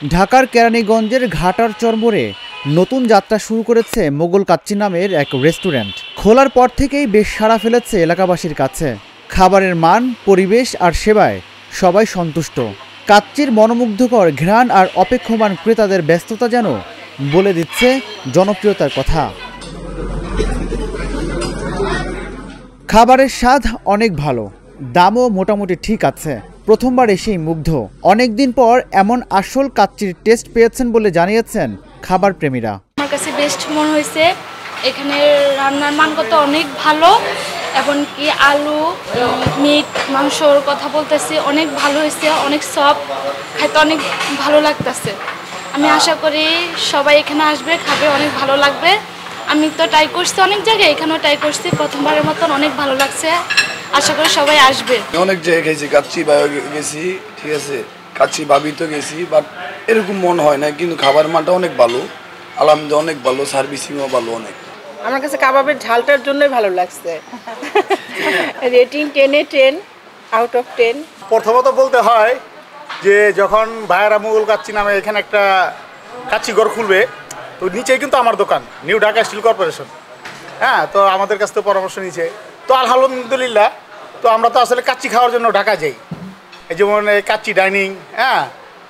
ঢাকার কেরানীগঞ্জের ঘাটার চরমোড়ে নতুন যাত্রা শুরু করেছে মোগল কাচ্চি নামের এক রেস্টুরেন্ট। খোলার পর থেকেই বেশ সাড়া ফেলেছে এলাকাবাসীর কাছে। খাবারের মান, পরিবেশ আর সেবায় সবাই সন্তুষ্ট। কাচ্চির মনোমুগ্ধকর ঘ্রাণ আর অপেক্ষমান ক্রেতাদের ব্যস্ততা যেন বলে দিচ্ছে জনপ্রিয়তার কথা। খাবারের স্বাদ অনেক ভালো, দামও মোটামুটি ঠিক আছে। প্রথমবার এসেই মুগ্ধ। অনেকদিন পর এমন আসল কাচ্চির টেস্ট পেয়েছেন বলে জানিয়েছেন খাবার প্রেমীরা। আমার কাছে বেস্ট মনে হয়েছে। এখানে রান্নার মানগত অনেক ভালো, এমনকি আলু, মিট, মাংসর কথা বলতেছি অনেক ভালো হয়েছে, অনেক সফট, খাইতে অনেক ভালো লাগতেছে। আমি আশা করি সবাই এখানে আসবে, খাবে, অনেক ভালো লাগবে। আমি তো ট্রাই করছি অনেক জায়গায়, এখানেও ট্রাই করছি, প্রথমবারের মতন অনেক ভালো লাগছে। আশা করি সবাই আসবে। অনেক জায়গায় গেছি, কাচ্চি বাইও গেছি, ঠিক আছে, কাচ্চি ভাবি তো গেছি, বাট এরকম মনে হয় না। কিন্তু খাবার মানটা অনেক ভালো, আলহামদুলিল্লাহ অনেক ভালো, সার্ভিসিংও ভালো অনেক। আমার কাছে কাবাবের ঝালটার জন্যই ভালো লাগছে। রেটিং 10-এ 10 আউট অফ 10। প্রথমত বলতে হয় যে যখন ভাইয়ারা মোগল কাচ্চি নামে এখানে একটা কাচ্চি ঘর খুলবে, তো নিচেই কিন্তু আমার দোকান, নিউ ঢাকা স্টিল কর্পোরেশন। হ্যাঁ, তো আমাদের কাছ থেকে পরামর্শ নিয়েছে, তো আলহামদুলিল্লাহ। তো আমরা তো আসলে কাচ্চি খাওয়ার জন্য ঢাকা যাই, এই যেমন কাচ্চি ডাইনিং, হ্যাঁ,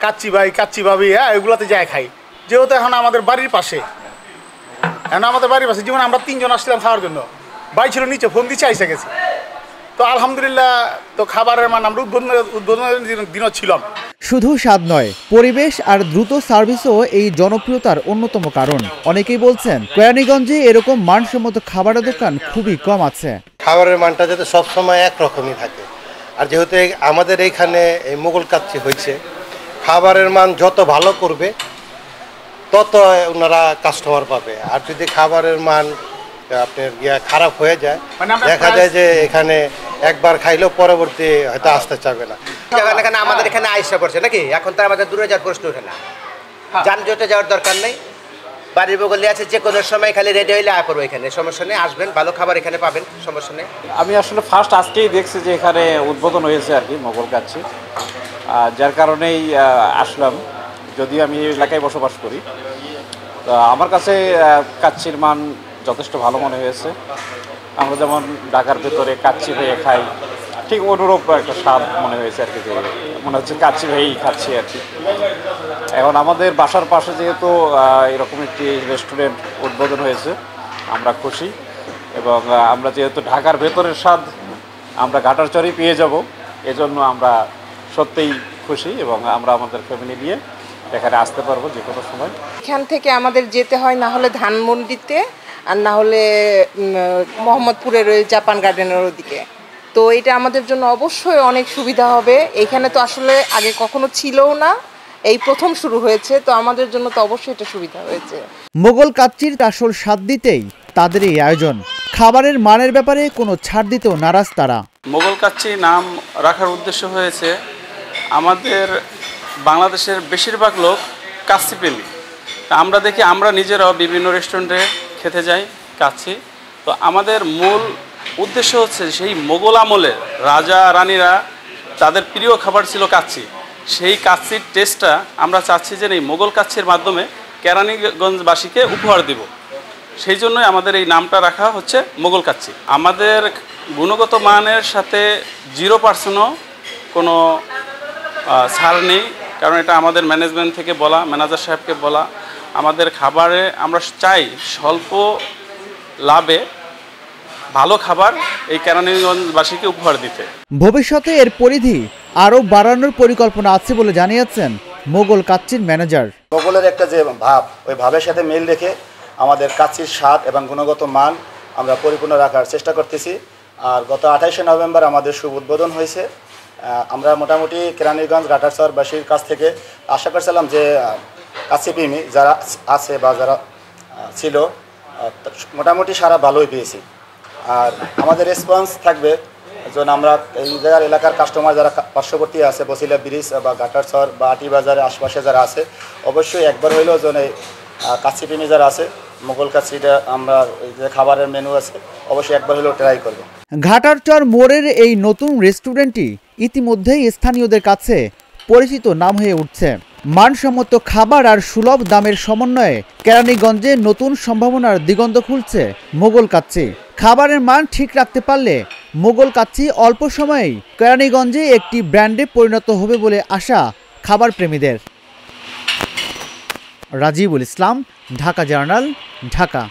কাচ্চি ভাই, কাচ্চি ভাবি, হ্যাঁ, এগুলোতে যাই খাই। যেহেতু এখন আমাদের বাড়ির পাশে, যেমন আমরা 3 জন আসছিলাম খাওয়ার জন্য, ভাই ছিল নিচে, ফোন দিচ্ছে এসে গেছে। তো আলহামদুলিল্লাহ, তো খাবারের মান আমরা উদ্বোধনের দিনও ছিলাম। শুধু স্বাদ নয়, পরিবেশ আর দ্রুত সার্ভিসও এই জনপ্রিয়তার অন্যতম কারণ। অনেকেই বলছেন কেরানীগঞ্জে এরকম মানসম্মত খাবারের দোকান খুবই কম আছে। খাবারের মানটা যাতে সবসময় একরকমই থাকে, আর যেহেতু আমাদের এইখানে এই মোগল কাচ্চি হয়েছে, খাবারের মান যত ভালো করবে তত ওনারা কাস্টমার পাবে। আর যদি খাবারের মান আপনার খারাপ হয়ে যায়, দেখা যায় যে এখানে একবার খাইলেও পরবর্তী হয়তো আসতে চাবে না। এখানে আমাদের এখানে আইসা পড়ছে নাকি, এখন তো আমাদের দূরে যাওয়ার প্রশ্ন ওঠে না, যানজটে যাওয়ার দরকার নেই, বাড়ির বগলে আছে, যে কোনো সময় খালি রেডি হইলে আয় পড়বো এখানে, সমস্যা নেই, আসবেন, ভালো খাবার এখানে পাবেন, সমস্যা নেই। আমি আসলে ফার্স্ট আজকেই দেখছি যে এখানে উদ্বোধন হয়েছে আর কি মোগল কাচ্চি, যার কারণেই আসলাম। যদিও আমি এই এলাকায় বসবাস করি, তো আমার কাছে কাচ্চির মান যথেষ্ট ভালো মনে হয়েছে। আমরা যেমন ঢাকার ভেতরে কাচ্চি ভেয়ে খাই, ঠিক অনুরূপ একটা স্বাদ মনে হয়েছে আর কি, যে মনে হচ্ছে কাচ্চি ভেয়েই খাচ্ছি আর কি। এখন আমাদের বাসার পাশে যেহেতু এরকম একটি রেস্টুরেন্ট উদ্বোধন হয়েছে, আমরা খুশি। এবং আমরা যেহেতু ঢাকার ভেতরের স্বাদ আমরা ঘাটার চরেই পেয়ে যাব, এজন্য আমরা সত্যিই খুশি এবং আমরা আমাদের ফ্যামিলি নিয়ে এখানে আসতে পারবো যে কোনো সময়। এখান থেকে আমাদের যেতে হয় না হলে ধানমন্ডিতে, আর না হলে মোহাম্মদপুরের ওই জাপান গার্ডেনের ওদিকে। তো এটা আমাদের জন্য অবশ্যই অনেক সুবিধা হবে। এখানে তো আসলে আগে কখনো ছিলও না, এই প্রথম শুরু হয়েছে, তো আমাদের জন্য তো অবশ্যই এটা সুবিধা হয়েছে। মোগল কাচ্চির আসল স্বাদ দিতেই তাদের এই আয়োজন। খাবারের মানের ব্যাপারে কোনো ছাড় দিতেও নারাজ তারা। মোগল কাচ্চি নাম রাখার উদ্দেশ্য হয়েছে, আমাদের বাংলাদেশের বেশিরভাগ লোক কাচ্চি প্রেমী। আমরা দেখি, আমরা নিজেরাও বিভিন্ন রেস্টুরেন্টে খেতে যাই কাচ্চি। তো আমাদের মূল উদ্দেশ্য হচ্ছে সেই মোগল আমলের রাজা রানীরা তাদের প্রিয় খাবার ছিল কাচ্চি। সেই কাচ্চির টেস্টটা আমরা চাচ্ছি যে এই মোগল কাচ্চির মাধ্যমে কেরানীগঞ্জবাসীকে উপহার দিব। সেই জন্যই আমাদের এই নামটা রাখা হচ্ছে মোগল কাচ্চি। আমাদের গুণগত মানের সাথে 0%ও কোনো ছাড় নেই, কারণ এটা আমাদের ম্যানেজমেন্ট থেকে বলা, ম্যানেজার সাহেবকে বলা। আমাদের খাবারে আমরা চাই স্বল্প লাভে ভালো খাবার এই কেরানীগঞ্জবাসীকে উপহার দিতে। ভবিষ্যতে এর পরিধি আরও বাড়ানোর পরিকল্পনা আছে বলে জানিয়েছেন মোগল কাচ্চির ম্যানেজার। মোগলের একটা যে ভাব, ওই ভাবের সাথে মিল রেখে আমাদের কাচ্চির স্বাদ এবং গুণগত মান আমরা পরিপূর্ণ রাখার চেষ্টা করতেছি। আর গত 28শে নভেম্বর আমাদের শুভ উদ্বোধন হয়েছে। আমরা মোটামুটি কেরানীগঞ্জ ঘাটারচরবাসীর কাছ থেকে আশা করছিলাম যে কাচ্চি প্রেমী যারা আছে বা যারা ছিল, মোটামুটি সারা ভালোই পেয়েছি। আর আমাদের রেসপন্স থাকবে, যেন আমরা এই জায়গার এলাকার কাস্টমার যারা পার্শ্ববর্তী আছে, বসিলা ব্রিজ বা ঘাটারচর বা আটি বাজারের আশপাশে যারা আছে, অবশ্যই একবার হইলেও যেন এই কাচ্চি প্রেমী যারা আছে, মোগল কাচ্চিটা আমরা যে খাবারের মেনু আছে অবশ্যই একবার হলেও ট্রাই করব। ঘাটারচর মোড়ের এই নতুন রেস্টুরেন্টটি ইতিমধ্যেই স্থানীয়দের কাছে পরিচিত নাম হয়ে উঠছে। মানসম্মত খাবার আর সুলভ দামের সমন্বয়ে কেরানীগঞ্জে নতুন সম্ভাবনার দিগন্ত খুলছে মোগল কাচ্চি। খাবারের মান ঠিক রাখতে পারলে মোগল কাচ্চি অল্প সময়েই কেরানীগঞ্জে একটি ব্র্যান্ডে পরিণত হবে বলে আশা খাবার প্রেমীদের। রাজিবুল ইসলাম, ঢাকা জার্নাল, ঢাকা।